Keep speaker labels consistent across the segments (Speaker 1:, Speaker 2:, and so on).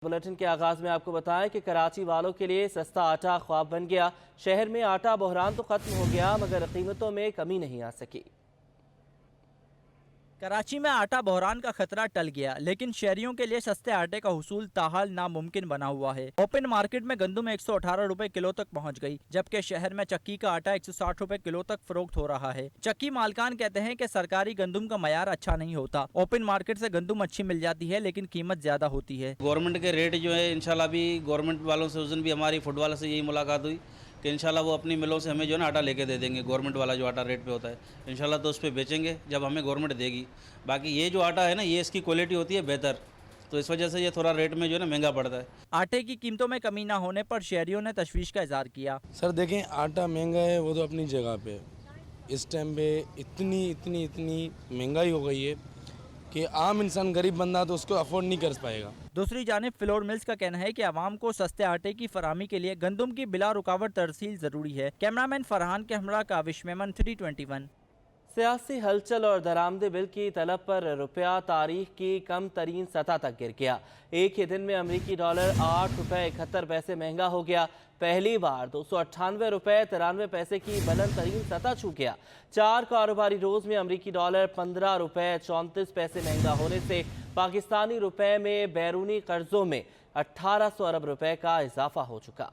Speaker 1: Bulletin کے آغاز میں آپ کو بتائیں کہ کراچی والوں کے لیے سستا آٹا خواب بن گیا۔ شہر میں آٹا بحران تو ختم ہو گیا مگر قیمتوں میں کمی نہیں آ سکی۔
Speaker 2: کراچی میں آٹا بحران کا خطرہ ٹل گیا، لیکن شہریوں کے لیے سستے آٹے کا حصول تاحال ناممکن بنا ہوا ہے۔ اوپن مارکیٹ میں گندم 118 روپے کلو تک پہنچ گئی، جبکہ شہر میں چکی کا آٹا 160 روپے کلو تک فروخت ہو رہا ہے۔ چکی مالکان کہتے ہیں کہ سرکاری گندم کا معیار اچھا نہیں ہوتا۔ اوپن مارکیٹ سے گندم اچھی مل جاتی ہے لیکن قیمت زیادہ ہوتی ہے۔
Speaker 3: گورنمنٹ کے ریٹ جو ہے انشاءاللہ بھی گورنمنٹ والوں سے اس دن بھی ہماری فوڈ والوں سے یہی ملاقات ہوئی کہ انشاءاللہ وہ اپنی ملوں سے ہمیں جو ہے نا آٹا لے کے دے دیں گے، گورنمنٹ والا جو آٹا ریٹ پہ ہوتا ہے انشاءاللہ تو اس پہ بیچیں گے جب ہمیں گورنمنٹ دے گی۔ باقی یہ جو آٹا ہے نا یہ اس کی کوالٹی ہوتی ہے بہتر، تو اس وجہ سے یہ تھوڑا ریٹ میں جو ہے نا مہنگا پڑتا ہے۔
Speaker 2: آٹے کی قیمتوں میں کمی نہ ہونے پر شہریوں نے تشویش کا اظہار کیا۔
Speaker 4: سر دیکھیں آٹا مہنگا ہے وہ تو اپنی جگہ پہ، اس ٹائم پہ اتنی مہنگائی ہو گئی ہے کہ عام انسان غریب بندہ تو اس کو افورڈ نہیں کر پائے گا۔
Speaker 2: دوسری جانب فلور ملز کا کہنا ہے کہ عوام کو سستے آٹے کی فراہمی کے لیے گندم کی بلا رکاوٹ ترسیل ضروری ہے۔ کیمرامین فرحان کے ہمراہ کاوش میمن 321۔
Speaker 1: سیاسی ہلچل اور درآمد بل کی طلب پر روپیہ تاریخ کی کم ترین سطح تک گر گیا۔ ایک ہی دن میں امریکی ڈالر 8 روپے 71 پیسے مہنگا ہو گیا۔ پہلی بار 298 روپے 93 پیسے کی بلند ترین سطح چھو گیا۔ 4 کاروباری روز میں امریکی ڈالر 15 روپے 34 پیسے مہنگا ہونے سے پاکستانی روپے میں بیرونی قرضوں میں 1800 ارب روپے کا اضافہ ہو چکا۔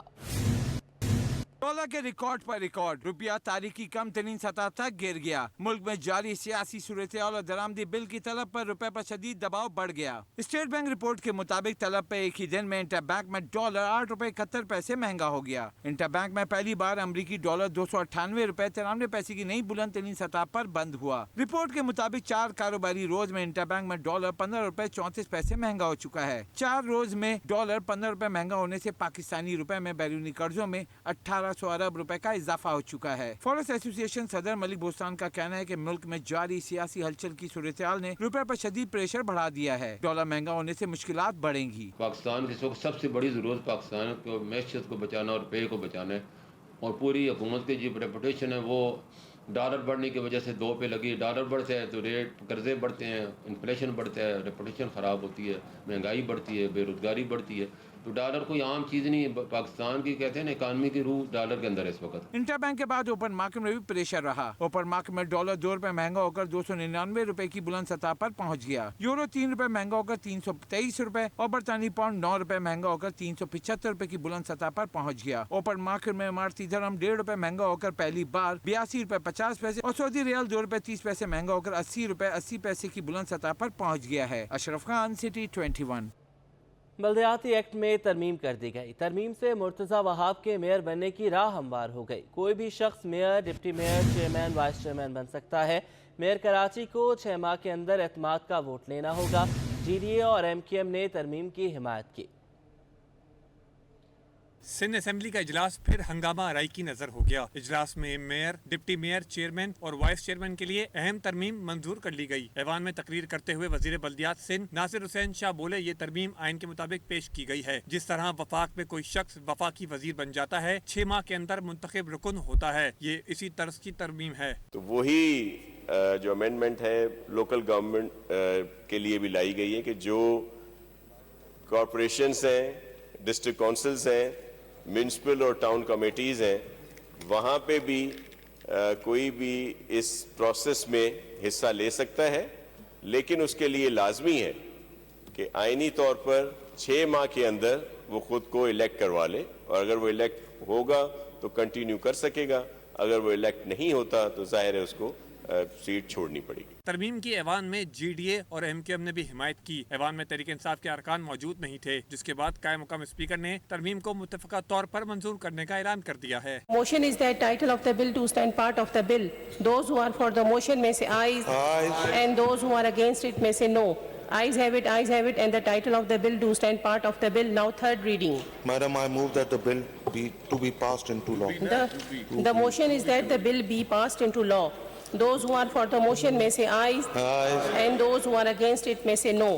Speaker 5: ڈالر کے ریکارڈ پر ریکارڈ، روپیہ تاریخ کی کم ترین سطح تک گر گیا۔ ملک میں جاری سیاسی صورتحال اور درآمدی بل کی طلب پر روپے پر شدید دباؤ بڑھ گیا۔ اسٹیٹ بینک رپورٹ کے مطابق طلب پہ ایک ہی دن میں انٹر بینک میں ڈالر 8 روپے 71 پیسے مہنگا ہو گیا۔ انٹر بینک میں پہلی بار امریکی ڈالر 298 روپے 93 پیسے کی نئی بلند ترین سطح پر بند ہوا۔ رپورٹ کے مطابق 4 کاروباری روز میں انٹر بینک میں ڈالر 15 روپے 34 پیسے مہنگا ہو چکا ہے۔ 4 روز میں ڈالر 15 روپے مہنگا ہونے سے پاکستانی روپے میں بیرونی قرضوں میں 1800 ارب روپے کا اضافہ ہو چکا ہے۔ فورس ایسوسی ایشن صدر ملک بوستان کا کہنا ہے کہ ملک میں جاری سیاسی ہلچل کی صورتحال نے روپے پر شدید پریشر بڑھا دیا ہے۔ ڈالر مہنگا ہونے سے مشکلات بڑھیں گی۔
Speaker 6: پاکستان کی سب سے بڑی ضرورت پاکستان کو معیشت کو بچانا اور روپے کو بچانا ہے، اور پوری حکومت کی جو ریپوٹیشن ہے وہ ڈالر بڑھنے کی وجہ سے 2 پہ لگی۔ ڈالر بڑھتے ہیں تو ریٹ قرضے بڑھتے ہیں، انفلیشن بڑھتا ہے، ریپوٹیشن خراب ہوتی ہے، مہنگائی بڑھتی ہے، بے روزگاری بڑھتی ہے۔ تو ڈالر کوئی عام چیز نہیں ہے، پاکستان کی کہتے ہیں نا اکانومی کی روح ڈالر کے اندر ہے اس وقت۔
Speaker 5: انٹر بینک کے بعد اوپن مارکیٹ میں بھی پریشر رہا۔ اوپن مارکیٹ میں ڈالر 2 روپے مہنگا ہو کر 299 روپے کی بلند سطح پر پہنچ گیا۔ یورو 3 روپے مہنگا ہو کر 323 روپے اور برطانوی پاؤنڈ 9 روپے مہنگا ہو کر 375 روپے کی بلند سطح پر پہنچ گیا۔ اوپن مارکیٹ میں امارتی درہم 1.5 روپے مہنگا ہو کر پہلی بار 82 روپے 50 پیسے اور سعودی ریال 2 روپے 30 پیسے مہنگا ہو کر 80 روپے 80 پیسے کی بلند سطح پر پہنچ گیا ہے۔ اشرف خان، سٹی 21۔
Speaker 1: بلدیاتی ایکٹ میں ترمیم کر دی گئی۔ ترمیم سے مرتضی وہاب کے میئر بننے کی راہ ہموار ہو گئی۔ کوئی بھی شخص mayor, deputy mayor, chairman, vice chairman بن سکتا ہے۔ میئر کراچی کو 6 ماہ کے اندر اعتماد کا ووٹ لینا ہوگا۔ جی ڈی اے اور ایم کیو ایم نے ترمیم کی حمایت کی۔
Speaker 7: سندھ اسمبلی کا اجلاس پھر ہنگامہ آرائی کی نظر ہو گیا۔ اجلاس میں میئر، ڈپٹی میئر، چیئرمین اور وائس چیئرمین کے لیے اہم ترمیم منظور کر لی گئی۔ ایوان میں تقریر کرتے ہوئے وزیر بلدیات سندھ ناصر حسین شاہ بولے یہ ترمیم آئین کے مطابق پیش کی گئی ہے۔ جس طرح وفاق میں کوئی شخص وفاقی وزیر بن جاتا ہے، 6 ماہ کے اندر منتخب رکن ہوتا ہے، یہ اسی طرز کی ترمیم ہے۔
Speaker 8: تو وہی جو امینڈمنٹ ہے لوکل گورنمنٹ کے لیے بھی لائی گئی ہے کہ جو کارپوریشنز ہیں، ڈسٹرکٹ کونسلز ہیں، میونسپل اور ٹاؤن کمیٹیز ہیں، وہاں پہ بھی کوئی بھی اس پروسیس میں حصہ لے سکتا ہے، لیکن اس کے لیے لازمی ہے کہ آئینی طور پر 6 ماہ کے اندر وہ خود کو الیکٹ کروا لے، اور اگر وہ الیکٹ ہوگا تو کنٹینیو کر سکے گا، اگر وہ الیکٹ نہیں ہوتا تو ظاہر ہے اس کو سیٹ چھوڑنی پڑے گی۔
Speaker 7: ترمیم کی ایوان میں جی ڈی اے اور ایم کیو ایم نے بھی حمایت کی۔ ایوان میں تحریک انصاف کے ارکان موجود نہیں تھے، جس کے بعد قائم مقام اسپیکر نے ترمیم کو متفقہ طور پر منظور کرنے کا اعلان کر دیا ہے۔
Speaker 9: Motion is that title of the bill to stand part of the bill. Those who are for the motion may say ayes, and those who are against it may say no. Ayes have it, and the title of the bill do stand part of the bill. Now third reading.
Speaker 10: Madam, I move that the bill be passed into law.
Speaker 9: The motion is that the bill be passed into law. Those who are for the motion may say ayes, and those who are against it may say no.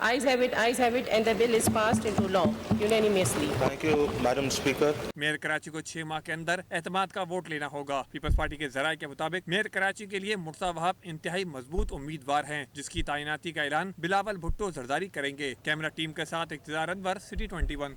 Speaker 9: Ayes have it, and the bill is passed into law unanimously.
Speaker 10: Thank you, Madam Speaker.
Speaker 7: Mayor Karachi को 6 माह के अंदर एतमाद का vote लेना होगा। Peoples party के जराये के मुताबिक मेयर कराची के लिए मुर्तज़ा वहाब इंतहाई मजबूत उम्मीदवार हैं, जिसकी तैनाती का ऐलान बिलावल भुट्टो जरदारी करेंगे। कैमरा टीम के साथ इक़्तिदार अनवर, सिटी 21।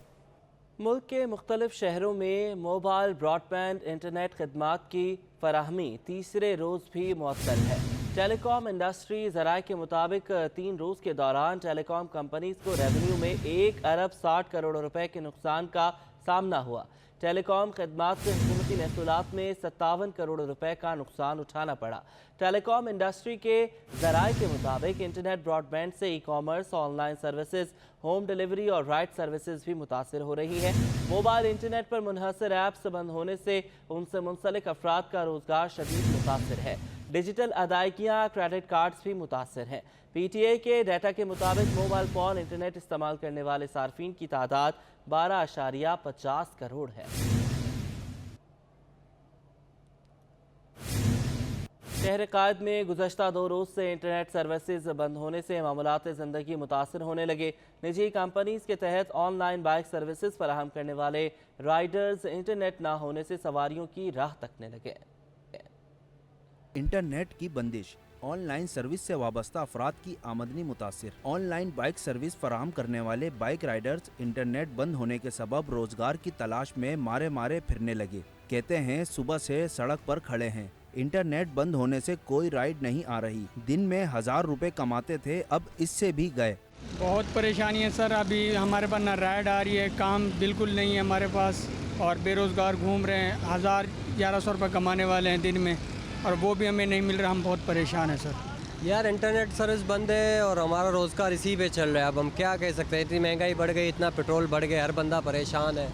Speaker 1: मुल्क के मुख्तलिफ शहरों में मोबाइल ब्रॉडबैंड इंटरनेट खदमात की फराहमी तीसरे रोज़ भी मुअत्तल है। टेलीकॉम इंडस्ट्री ज़राए के मुताबिक 3 रोज़ के दौरान टेलीकॉम कंपनीज को रेवेन्यू में 1 अरब 60 करोड़ रुपए के नुकसान का सामना हुआ। टेलीकॉम खदमात से हुकूमती महसूलात में 57 करोड़ रुपए का नुकसान उठाना पड़ा। टेलीकॉम इंडस्ट्री के ज़राए के मुताबिक इंटरनेट ब्रॉडबैंड से e commerce, online services, home delivery और राइड सर्विसेज भी मुतासर हो रही हैं। मोबाइल इंटरनेट पर मुनहसर ऐप्स बंद होने से उनसे मुंसलिक अफराद का रोज़गार शदीद मुतासर है। डिजिटल अदायगियाँ, क्रेडिट कार्ड्स भी मुतासर हैं। PTA के डाटा के मुताबिक मोबाइल फ़ोन इंटरनेट इस्तेमाल करने वाले सार्फिन की तादाद 12.50 करोड़ है। शहर कायद में गुज़श्ता 2 रोज़ से इंटरनेट सर्विसेज बंद होने से मामलात ज़िंदगी मुतासर होने लगे। निजी कंपनीज के तहत ऑनलाइन बाइक सर्विसेज फराहम करने वाले राइडर्स इंटरनेट ना होने से सवारियों की राह तकने लगे।
Speaker 11: इंटरनेट की बंदिश, ऑनलाइन सर्विस से वाबस्ता अफराद की आमदनी मुतासिर। ऑनलाइन बाइक सर्विस फराहम करने वाले बाइक राइडर्स इंटरनेट बंद होने के सबब रोजगार की तलाश में मारे मारे फिरने लगे। कहते हैं सुबह से सड़क पर खड़े हैं, इंटरनेट बंद होने से कोई राइड नहीं आ रही। दिन में 1000 रुपए कमाते थे, अब इससे भी गए।
Speaker 12: बहुत परेशानी है सर, अभी हमारे पास ना राइड आ रही है, काम बिल्कुल नहीं है हमारे पास, और बेरोज़गार घूम रहे हैं। 1000-1100 रुपये कमाने वाले हैं दिन में, और वो भी हमें नहीं मिल रहा। हम बहुत परेशान हैं सर।
Speaker 13: यार इंटरनेट सर्विस बंद है और हमारा रोज़गार इसी पे चल रहा है। अब हम क्या कह सकते हैं, इतनी महंगाई बढ़ गई, इतना पेट्रोल बढ़ गया, हर बंदा परेशान है।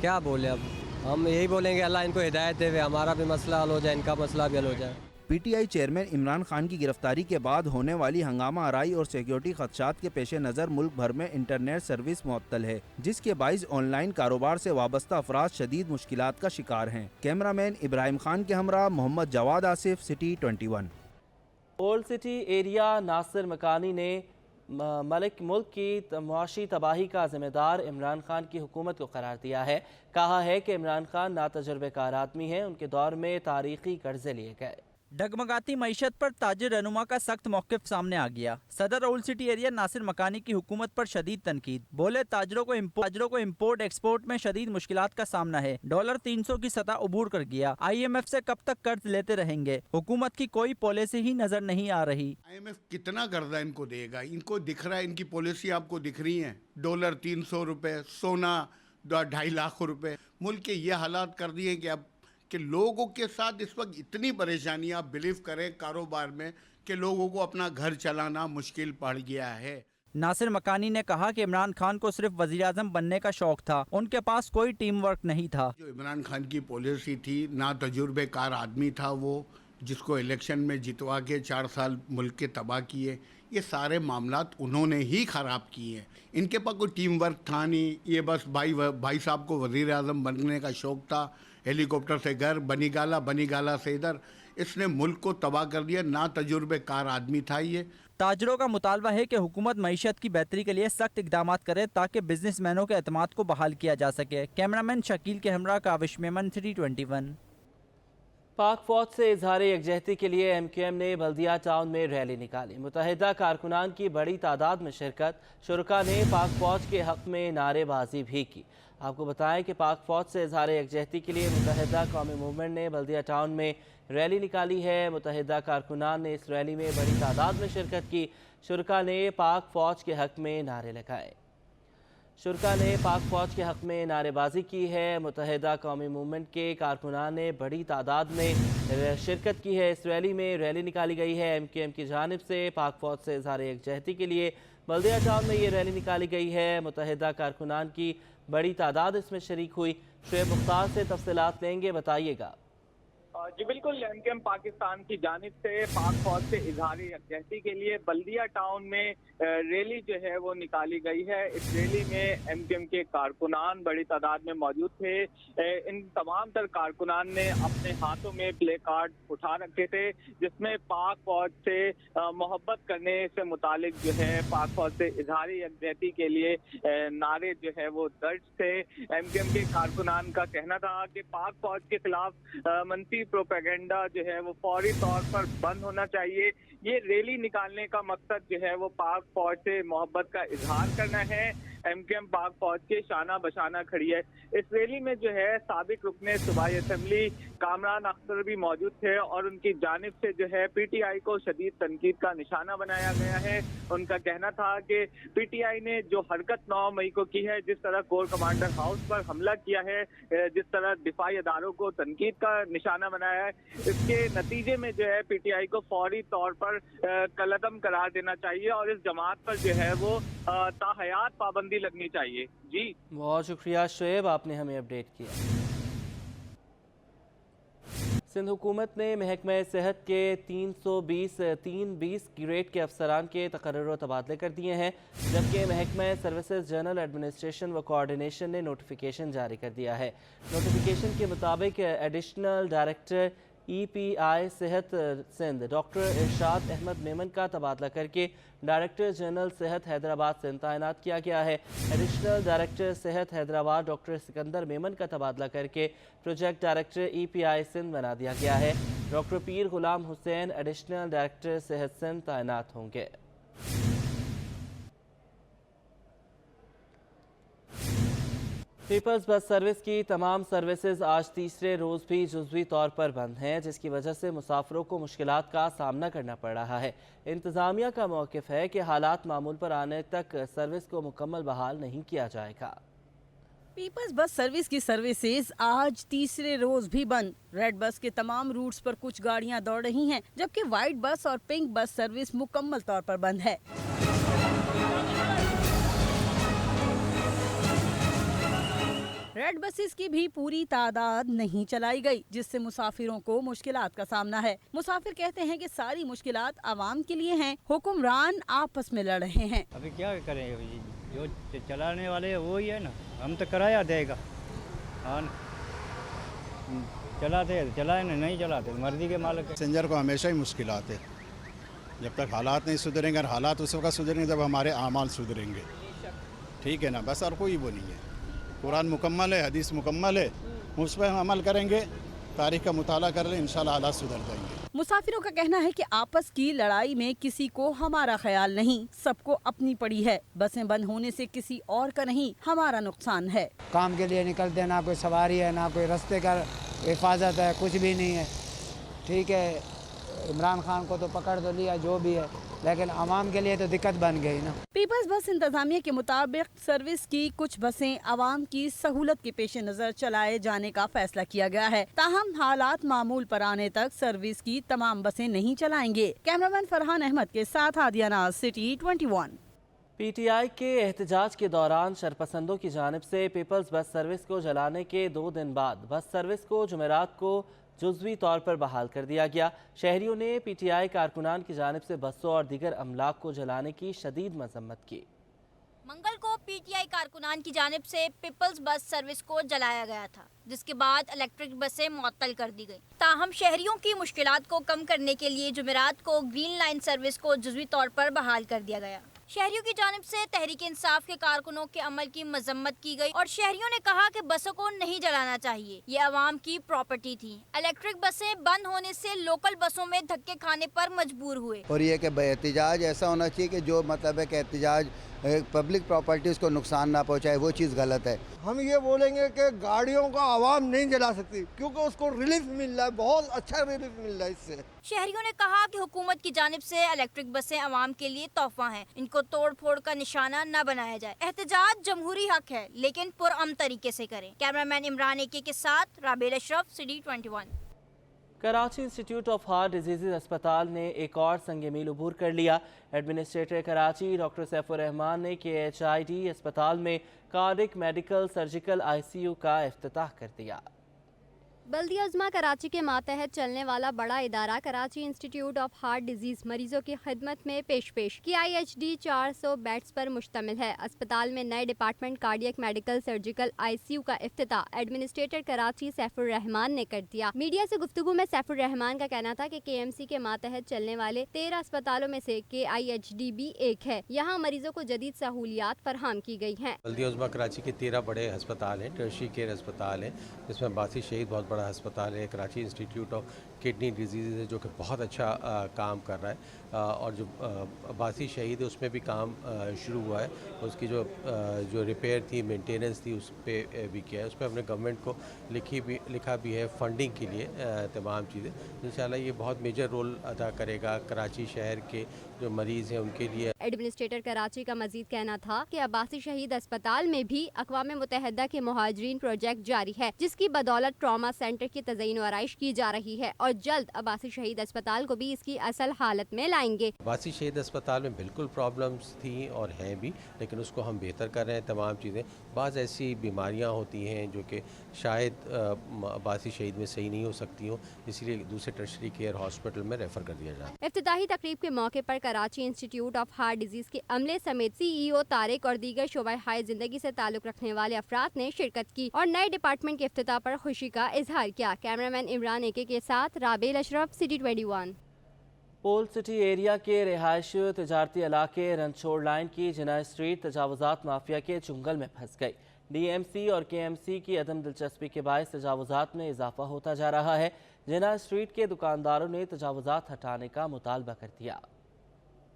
Speaker 13: क्या बोले, अब हम यही बोलेंगे अल्लाह इनको हिदायत दे, हमारा भी मसला हल हो जाए, इनका मसला भी हल हो जाए।
Speaker 11: PTI चेयरमैन इमरान खान की गिरफ्तारी के बाद होने वाली हंगामा आराई और सिक्योरिटी खदशात के पेश नज़र मुल्क भर में इंटरनेट सर्विस मुअत्तल है, जिसके बाइस ऑनलाइन कारोबार से वाबस्ता अफराद शदीद मुश्किलात का शिकार हैं। कैमरामैन इब्राहिम खान के हमरा Mohammad Jawad Asif, city 21।
Speaker 1: Old city area Nasir Makani ने मुल्क की मुआशी तबाही का जिम्मेदार इमरान खान की हुकूमत को करार दिया है। कहा है कि इमरान खान नातजुर्बेकार आदमी हैं, उनके दौर में तारीखी कर्जे लिए गए।
Speaker 2: डगमगाती मईशत पर ताजिर रहनुमा का सख्त मौक़िफ़ सामने आ गया। सदर ओल्ड सिटी एरिया नासिर मकानी की हुकूमत पर शदीद तनकीद। बोले ताजरों को इम्पोर्ट एक्सपोर्ट में शदीद मुश्किलात का सामना है। डॉलर 300 की सतह उबूर कर गया। IMF से कब तक कर्ज लेते रहेंगे? हुकूमत की कोई पॉलिसी ही नजर नहीं आ रही।
Speaker 14: IMF कितना कर्जा इनको देगा? इनको दिख रहा है, इनकी पॉलिसी आपको दिख रही है। डॉलर 300 रुपये, सोना 2.5 लाख रुपए। मुल्क के ये हालात कर दिए कि अब कि लोगों के साथ इस वक्त इतनी परेशानी, आप बिलीव करें कारोबार में, कि लोगों को अपना घर चलाना मुश्किल पड़ गया है।
Speaker 2: नासिर मकानी ने कहा कि इमरान खान को सिर्फ वज़ीर-ए-आज़म बनने का शौक था, उनके पास कोई टीम वर्क नहीं था।
Speaker 14: जो इमरान खान की पॉलिसी थी, ना तजुर्बेकार आदमी था वो, जिसको इलेक्शन में जितवा के 4 साल मुल्क के तबाह किए। ये सारे मामलात उन्होंने ही ख़राब किए हैं। इनके पास कोई टीम वर्क था नहीं। ये बस भाई साहब को वज़ीर-ए-आज़म बनने का शौक था। हेलीकॉप्टर से घर, बनी गाला से इधर, इसने मुल्क को तबाह कर दिया। ना तजुर्बेकार आदमी था ये।
Speaker 2: ताजरों का मुतालबा है कि हुकूमत मईशत की बेहतरी के लिए सख्त इकदाम करे ताकि बिजनेसमैनों के एतमाद को बहाल किया जा सके। कैमरामैन शकील के हमरा काविश मेमन, सिटी 21।
Speaker 1: पाक फौज से इजहार यकजहती के लिए MQM ने बल्दिया टाउन में रैली निकाली। मुतहदा कारकुनान की बड़ी तादाद में शिरकत। शुरका ने पाक फौज के हक में नारेबाजी भी की। आपको बताएं कि पाक फौज से इजहार यकजहती के लिए मुतहदा कौमी मूवमेंट ने बल्दिया टाउन में रैली निकाली है। मुतहदा कारकुनान ने इस रैली में बड़ी तादाद में शिरकत की। शुरका ने पाक फौज के हक में नारे लगाए। शुरका ने पाक फौज के हक में नारेबाजी की है। मुतहदा कौमी मूवमेंट के कारकुनान ने बड़ी तादाद में शिरकत की है। इस रैली में रैली निकाली गई है MQM की जानिब से। पाक फौज से इजहार यकजहती के लिए बल्दिया टाउन में ये रैली निकाली गई है। मुतहदा कारकुनान की बड़ी तादाद इसमें शरीक हुई। शुएब मुख्तार से तफसीलात लेंगे, बताइएगा।
Speaker 15: जी बिल्कुल, एमकेएम पाकिस्तान की जानिब से पाक फौज से इजहारी यकजहती के लिए बल्दिया टाउन में रैली जो है वो निकाली गई है। इस रैली में एमकेएम के कारकुनान बड़ी तादाद में मौजूद थे। इन तमाम तर कारकुनान ने अपने हाथों में प्ले कार्ड उठा रखे थे, जिसमें पाक फौज से मोहब्बत करने से मुतालिक जो है पाक फौज से इजहारी यकजहती के लिए नारे जो है वो दर्ज थे। एमकेएम के कारकुनान का कहना था कि पाक फौज के खिलाफ मनफी प्रोपेगेंडा जो है वो फौरी तौर पर बंद होना चाहिए। ये रैली निकालने का मकसद जो है वो पाक फौज से मोहब्बत का इजहार करना है। एमकेएम पाक फौज के शाना बशाना खड़ी है। इस रैली में जो है साबिक रुकने सूबाई असेंबली कामरान अख्तर भी मौजूद थे और उनकी जानिब से जो है पीटीआई को शदीद तनकीद का निशाना बनाया गया है। उनका कहना था कि पीटीआई ने जो हरकत 9 मई को की है, जिस तरह कोर कमांडर हाउस पर हमला किया है, जिस तरह दिफाई अदारों को तनकीद का निशाना बनाया है, इसके नतीजे में जो है पीटीआई को फौरी तौर पर कलअदम करार देना चाहिए और इस जमात पर जो है वो ताहयात पाबंदी लगनी चाहिए। जी
Speaker 1: बहुत शुक्रिया शोएब, आपने हमें अपडेट किया। सिंध हुकूमत ने महकमा सेहत के 320 ग्रेड के अफसरान के तकर्रुर व तबादले कर दिए हैं, जबकि महकमा सर्विसेज जनरल एडमिनिस्ट्रेशन व कोऑर्डिनेशन ने नोटिफिकेशन जारी कर दिया है। नोटिफिकेशन के मुताबिक एडिशनल डायरेक्टर EPI सेहत सिंध डॉक्टर इरशाद अहमद मेमन का तबादला करके डायरेक्टर जनरल सेहत हैदराबाद सिंध तैनात किया गया है। एडिशनल डायरेक्टर सेहत हैदराबाद डॉक्टर सिकंदर मेमन का तबादला करके प्रोजेक्ट डायरेक्टर EPI सिंध बना दिया गया है। डॉक्टर पीर गुलाम हुसैन एडिशनल डायरेक्टर सेहत सिंध तैनात होंगे। पीपल्स बस सर्विस की तमाम सर्विसेज आज तीसरे रोज़ भी जुज़वी तौर पर बंद हैं, जिसकी वजह से मुसाफिरों को मुश्किलात का सामना करना पड़ रहा है। इंतज़ामिया का मौक़िफ़ है कि हालात मामूल पर आने तक सर्विस को मुकम्मल बहाल नहीं किया जाएगा।
Speaker 16: पीपल्स बस सर्विस की सर्विसेज आज तीसरे रोज भी बंद। रेड बस के तमाम रूट्स पर कुछ गाड़ियां दौड़ रही हैं, जबकि वाइट बस और पिंक बस सर्विस मुकम्मल तौर पर बंद है। रेड बसेस की भी पूरी तादाद नहीं चलाई गई, जिससे मुसाफिरों को मुश्किलात का सामना है। मुसाफिर कहते हैं कि सारी मुश्किलात आवाम के लिए हैं, हुक्मरान आपस में लड़ रहे हैं।
Speaker 17: अभी क्या करें, जो चलाने वाले वो ही है ना, हम तो किराया देगा। हाँ, चलाते चलाए ना, नहीं चलाते मर्जी के मालिक।
Speaker 18: पैसेंजर को हमेशा ही मुश्किलात है, जब तक हालात नहीं सुधरेंगे। और हालात उस वक्त सुधरेंगे जब हमारे आमाल सुधरेंगे, ठीक है ना, बस और कोई वो नहीं है। कुरान मुकम्मल है, हदीस मुकम्मल है, उस पर हम अमल करेंगे, तारीख का मुताला कर लें, इंशाल्लाह हालात सुधर जाएंगे।
Speaker 16: मुसाफिरों का कहना है कि आपस की लड़ाई में किसी को हमारा ख्याल नहीं, सबको अपनी पड़ी है। बसें बंद होने से किसी और का नहीं, हमारा नुकसान है।
Speaker 19: काम के लिए निकलते, ना कोई सवारी है, ना कोई रास्ते का हिफाजत है, कुछ भी नहीं है। ठीक है, इमरान खान को तो पकड़ तो लिया जो भी है, लेकिन आवाम के लिए तो दिक्कत बन गई ना।
Speaker 16: पीपल्स बस इंतजामिया के मुताबिक सर्विस की कुछ बसें आवाम की सहूलत के पेश नज़र चलाए जाने का फैसला किया गया है। ताहम हालात मामूल पर आने तक सर्विस की तमाम बसें नहीं चलाएंगे। कैमरामैन फरहान अहमद के साथ हादिया नाज, सिटी 21।
Speaker 1: PTI के एहतजाज के दौरान शरपसंदों की जानिब से पीपल्स बस सर्विस को जलाने के 2 दिन बाद बस सर्विस को जुमेरात को जुज़वी तौर पर बहाल कर दिया गया। शहरियों ने PTI कारकुनान की जानिब से बसों और दीगर अमलाक को जलाने की शदीद मजम्मत की।
Speaker 20: मंगल को PTI कारकुनान की जानिब से पीपल्स बस सर्विस को जलाया गया था, जिसके बाद इलेक्ट्रिक बसें मुअत्तल कर दी गई। ताहम शहरियों की मुश्किलात को कम करने के लिए जुमेरात को ग्रीन लाइन सर्विस को जुज़वी तौर पर बहाल कर दिया गया। शहरियों की जानिब से तहरीक इंसाफ के कारकुनों के अमल की मजम्मत की गई और शहरियों ने कहा कि बसों को नहीं जलाना चाहिए, ये अवाम की प्रॉपर्टी थी। इलेक्ट्रिक बसें बंद होने से लोकल बसों में धक्के खाने पर मजबूर हुए।
Speaker 21: और ये कि एहतजाज ऐसा होना चाहिए कि जो मतलब है कि एहतजाज पब्लिक प्रॉपर्टीज़ को नुकसान ना पहुंचाए, वो चीज़ गलत है।
Speaker 22: हम ये बोलेंगे कि गाड़ियों का आवाम नहीं जला सकती, क्योंकि उसको रिलीफ मिल रहा है, बहुत अच्छा रिलीफ मिल रहा है इससे।
Speaker 20: शहरियों ने कहा कि हुकूमत की जानिब से इलेक्ट्रिक बसें आवाम के लिए तोहफा हैं, इनको तोड़ फोड़ का निशाना न बनाया जाए। एहतजाज जमहूरी हक है, लेकिन पुरअमन तरीके से करें। कैमरामैन इमरान एके के साथ Rabel Ashraf, city 21।
Speaker 1: Karachi institute of heart disease अस्पताल ने एक और संग मील अबूर कर लिया। एडमिनिस्ट्रेटर कराची डॉक्टर सैफुर रहमान ने KHID अस्पताल में कार्डिक मेडिकल सर्जिकल ICU का इफ्तिताह कर दिया।
Speaker 3: बल्दिया उज़्मा कराची के मातहत चलने वाला बड़ा इदारा Karachi institute of heart disease मरीजों की खिदमत में पेश KIHD 400 बेड्स पर मुश्तमिल है। अस्पताल में नए department cardiac medical surgical ICU का इफ्तिताह एडमिनिस्ट्रेटर कराची सैफुर रहमान ने कर दिया। मीडिया से गुफ्तगू में सैफुर रहमान का कहना था कि KMC के मातहत चलने वाले 13 अस्पतालों में से KIHD भी एक है। यहाँ मरीजों को जदीद सहूलियात फराहम की गई हैं।
Speaker 4: बल्दिया उज़्मा कराची के 13 बड़े अस्पताल हैं, टर्शरी केयर अस्पताल हैं, जिसमें अब्बासी शहीद बहुत बड़ा अस्पताल है, Karachi institute of kidney disease है जो कि बहुत अच्छा काम कर रहा है, और जो अब्बासी शहीद है उसमें भी काम शुरू हुआ है। उसकी जो रिपेयर थी, मेंटेनेंस थी, उस पर भी किया है। उस पर हमने गवर्नमेंट को लिखा भी है फंडिंग के लिए तमाम चीज़ें। इंशाल्लाह ये बहुत मेजर रोल अदा करेगा कराची शहर के जो मरीज़ हैं उनके लिए।
Speaker 3: एडमिनिस्ट्रेटर कराची का मजीद कहना था कि अब्बासी शहीद अस्पताल में भी अक़वाम मुत्तहिदा के मुहाजिरीन प्रोजेक्ट जारी है, जिसकी बदौलत ट्रॉमा सेंटर की तज़यीन व आराइश की जा रही है और जल्द अब्बासी शहीद अस्पताल को भी इसकी असल हालत में लाएंगे।
Speaker 4: अब्बासी शहीद अस्पताल में बिल्कुल प्रॉब्लम्स थी और हैं भी, लेकिन उसको हम बेहतर कर रहे हैं। तमाम चीज़ें, बाज़ ऐसी बीमारियाँ होती हैं जो कि शायद अब्बासी शहीद में सही नहीं हो सकती हों, इसलिए दूसरे टर्शरी केयर हॉस्पिटल में रेफ़र कर दिया जाए।
Speaker 3: इफ्तिताही तकरीब के मौके पर Karachi institute of heart disease के अमले समेत CEO तारिक और दीगर शोबा हाय जिंदगी से ताल्लुक़ रखने वाले अफराद ने शिरकत की और नए डिपार्टमेंट के इफ्तिताह पर खुशी का इजहार किया। कैमरामैन इमरान AK के साथ राबेल अशरफ, City 21।
Speaker 1: पोल सिटी एरिया के रिहायशी तजारती इलाके रनछोड़ लाइन की जिना स्ट्रीट तजावुजात माफिया के चुंगल में फंस गई। DMC और KMC की अदम दिलचस्पी के बायस तजावुजात में इजाफा होता जा रहा है। जिना स्ट्रीट के दुकानदारों ने तजावुजात हटाने का मुतालबा कर दिया।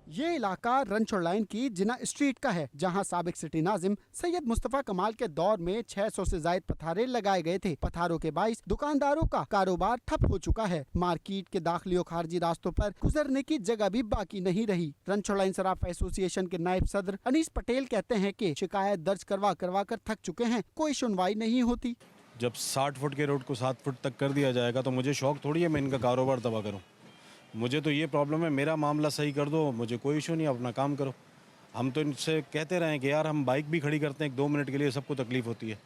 Speaker 23: ये इलाका रनछोड़ लाइन की जिना स्ट्रीट का है, जहां साबिक सिटी नाजिम सैयद मुस्तफा कमाल के दौर में 600 से ज्यादा पथारे लगाए गए थे। पथारों के बाइस दुकानदारों का कारोबार ठप हो चुका है। मार्केट के दाखिली और खारजी रास्तों पर गुजरने की जगह भी बाकी नहीं रही। रनछोड़ लाइन सराफा एसोसिएशन के नायब सदर अनीस पटेल कहते हैं कि शिकायत दर्ज करवा कर थक चुके हैं, कोई सुनवाई नहीं होती।
Speaker 24: जब 60 फुट के रोड को 7 फुट तक कर दिया जाएगा तो मुझे शौक थोड़ी है मैं इनका कारोबार तबाह करूँ। मुझे तो ये प्रॉब्लम है, मेरा मामला सही कर दो, मुझे कोई इशू नहीं, अपना काम करो। हम तो इनसे कहते रहे कि यार हम बाइक भी खड़ी करते हैं 2 मिनट के लिए, सबको तकलीफ होती है,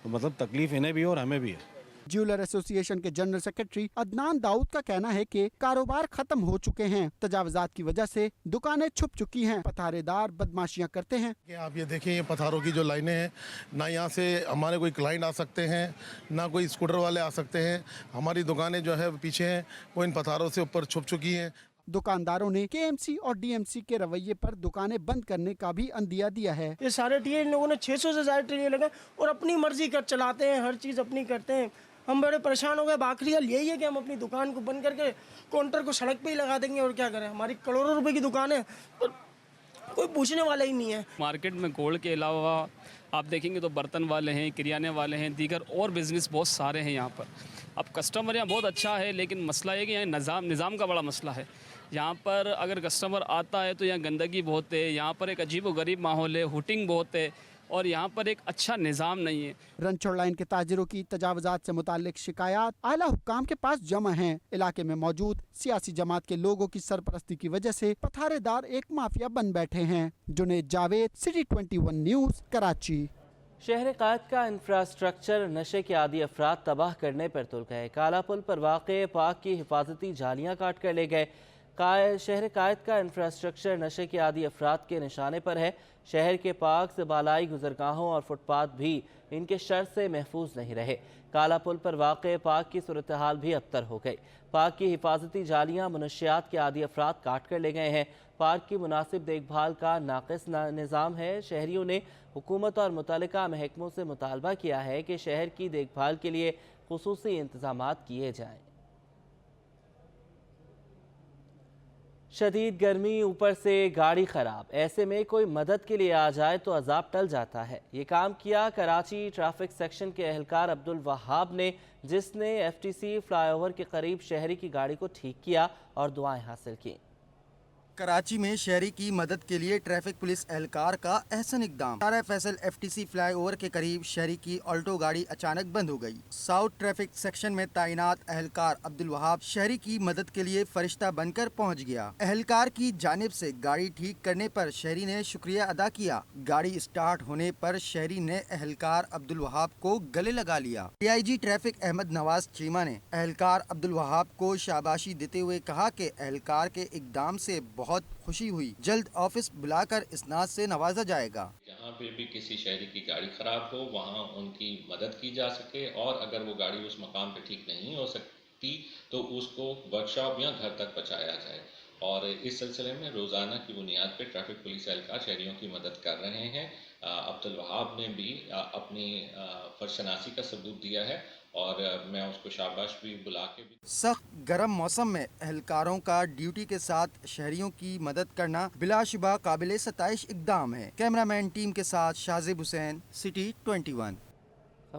Speaker 24: तो मतलब तकलीफ इन्हें भी है और हमें भी है।
Speaker 23: ज्वेलर एसोसिएशन के जनरल सेक्रेटरी अदनान दाऊद का कहना है कि कारोबार खत्म हो चुके हैं। तजावुजात की वजह से दुकानें छुप चुकी हैं। पथारेदार बदमाशियां करते हैं।
Speaker 25: आप ये देखें, ये पथारों की जो लाइनें हैं, ना यहाँ से हमारे कोई क्लाइंट आ सकते हैं, ना कोई स्कूटर वाले आ सकते हैं। हमारी दुकानें जो है पीछे हैं, वो इन पथारों से ऊपर छुप चुकी हैं।
Speaker 23: दुकानदारों ने KMC और DMC के रवैये पर दुकानें बंद करने का भी अंदिया दिया है।
Speaker 26: ये सारे टीए इन लोगों ने 600 से ज्यादा टीए लगा और अपनी मर्जी कर चलाते हैं, हर चीज़ अपनी करते हैं। हम बड़े परेशान हो गए। आखिरी हाल यही है कि हम अपनी दुकान को बंद करके काउंटर को सड़क पे ही लगा देंगे और क्या करें। हमारी करोड़ों रुपए की दुकान है और कोई पूछने वाला ही नहीं है।
Speaker 27: मार्केट में गोल्ड के अलावा आप देखेंगे तो बर्तन वाले हैं, किराने वाले हैं, दीगर और बिजनेस बहुत सारे हैं यहाँ पर। अब कस्टमर यहाँ बहुत अच्छा है, लेकिन मसला है कि यहाँ निज़ाम का बड़ा मसला है। यहाँ पर अगर कस्टमर आता है तो यहाँ गंदगी बहुत है, यहाँ पर एक अजीब व गरीब माहौल है, हुटिंग बहुत है और यहाँ पर एक अच्छा निज़ाम नहीं है।
Speaker 23: रनछोड़ लाइन के ताजिरों की तजावुजात से मुताल्लिक शिकायत आला हुक्काम के पास जमा हैं। इलाके में मौजूद सियासी जमात के लोगों की सरपरस्ती की वजह से पथारेदार एक माफिया बन बैठे हैं। Junaid Javed, City 21 news, Karachi.
Speaker 1: शहर कायद का इंफ्रास्ट्रक्चर नशे के आदी अफराद तबाह करने पर तुल गए। काला पुल पर वाक़े पाक की हिफाजती जालियाँ काट कर ले गए। शहर कायद का इंफ्रास्ट्रक्चर नशे के आदी अफराद के निशाने पर है। शहर के पाक से बालाई गुजरगाहों और फुटपाथ भी इनके शर से महफूज नहीं रहे। काला पुल पर वाक़े पाक की सूरत हाल भी अबतर हो गई। पाक की हिफाजती जालियाँ मुनशियात के आदी अफराद काट कर ले गए हैं। पार्क की मुनासिब देखभाल का नाक़िस निज़ाम है। शहरियों ने हुकूमत और मुतल्लिका महकमों से मुतालबा किया है कि शहर की देखभाल के लिए खुसूसी इंतज़ामात किए जाएँ। शदीद गर्मी, ऊपर से गाड़ी ख़राब, ऐसे में कोई मदद के लिए आ जाए तो अजाब टल जाता है। ये काम किया कराची ट्रैफिक सेक्शन के एहलकार अब्दुल वहाब ने, जिसने FTC फ्लाईओवर के करीब शहरी की गाड़ी को ठीक किया और दुआएं हासिल की।
Speaker 11: कराची में शहरी की मदद के लिए ट्रैफिक पुलिस एहलकार का अहसन इकदाम। सारा फैसल FTC फ्लाईओवर के करीब शहरी की ऑल्टो गाड़ी अचानक बंद हो गई। साउथ ट्रैफिक सेक्शन में तैनात एहलकार अब्दुल वहाब शहरी की मदद के लिए फरिश्ता बनकर पहुंच गया। एहलकार की जानिब से गाड़ी ठीक करने पर शहरी ने शुक्रिया अदा किया। गाड़ी स्टार्ट होने पर शहरी ने एहलकार अब्दुल वहाब को गले लगा लिया। DIG ट्रैफिक अहमद नवाज चीमा ने एहलकार अब्दुल वहाब को शाबाशी देते हुए कहा कि एहलकार के इकदाम से बहुत खुशी हुई। जल्द ऑफिस बुलाकर इसनाद से नवाजा जाएगा।
Speaker 5: जहाँ पे भी किसी शहरी की गाड़ी खराब हो वहाँ उनकी मदद की जा सके, और अगर वो गाड़ी उस मकाम पे ठीक नहीं हो सकती तो उसको वर्कशॉप या घर तक पहुँचाया जाए। और इस सिलसिले में रोज़ाना की बुनियाद पे ट्रैफिक पुलिस एहलकार शहरियों की मदद कर रहे हैं। अब्दुल वहाब ने भी अपनी फर्शनासी का सबूत दिया है और मैं उसको शाबाश भी बुला के भी।
Speaker 11: सख्त गर्म मौसम में एहलकारों का ड्यूटी के साथ शहरियों की मदद करना बिलाशुबा काबिल सताइश इकदाम है। कैमरामैन टीम के साथ शाजिब हुसैन, सिटी 21।